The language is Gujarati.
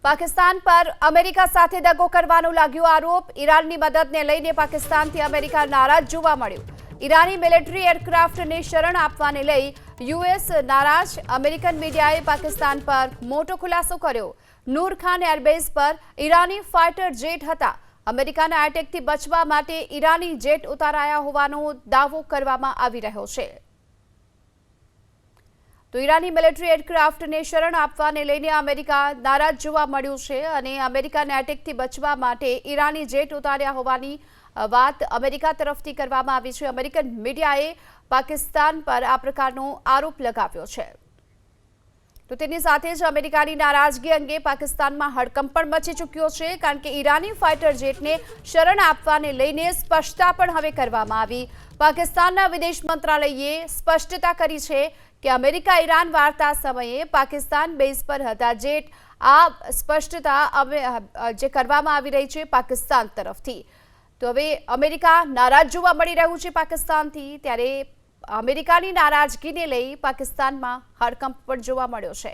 પાકિસ્તાન પર અમેરિકા સાથે દગો કરવાનો લાગ્યો આરોપ। ઈરાનની મદદને લઈને પાકિસ્તાનથી અમેરિકા નારાજ જોવા મળ્યું। ઈરાની મિલિટરી એરક્રાફ્ટને શરણ આપવાને લઈ યુએસ નારાજ। અમેરિકન મીડિયાએ પાકિસ્તાન પર મોટો ખુલાસો કર્યો। નૂર ખાન એરબેઝ પર ઈરાની ફાઇટર જેટ હતા। અમેરિકાના એટેકથી બચવા માટે ઈરાની જેટ ઉતારાયા હોવાનો દાવો કરવામાં આવી રહ્યો છે। તો ઈરાની મિલિટરી એરક્રાફ્ટને શરણ આપવાને લઈને અમેરિકા નારાજ જોવા મળ્યું છે અને અમેરિકાના એટેકથી બચવા માટે ઈરાની જેટ ઉતાર્યા હોવાની વાત અમેરિકા તરફથી કરવામાં આવી છે। અમેરિકન મીડિયાએ પાકિસ્તાન પર આ પ્રકારનો આરોપ લગાવ્યો છે। તો તેની સાથે જ અમેરિકાની નારાજગી અંગે પાકિસ્તાનમાં હડકંપ પણ મચી ચૂક્યો છે, કારણ કે ઈરાની ફાઇટર જેટને શરણ આપવાને લઈને સ્પષ્ટતા પણ હવે કરવામાં આવી। પાકિસ્તાનના વિદેશ મંત્રાલયે સ્પષ્ટતા કરી છે કે અમેરિકા ઈરાન વાર્તા સમયે પાકિસ્તાન બેઝ પર હતા જેટ। આ સ્પષ્ટતા જે કરવામાં આવી રહી છે પાકિસ્તાન તરફથી। તો હવે અમેરિકા નારાજ જોવા મળી રહ્યું છે પાકિસ્તાનથી, ત્યારે અમેરિકાની નારાજગીને લઈ પાકિસ્તાનમાં હડકંપ પણ જોવા મળ્યો છે।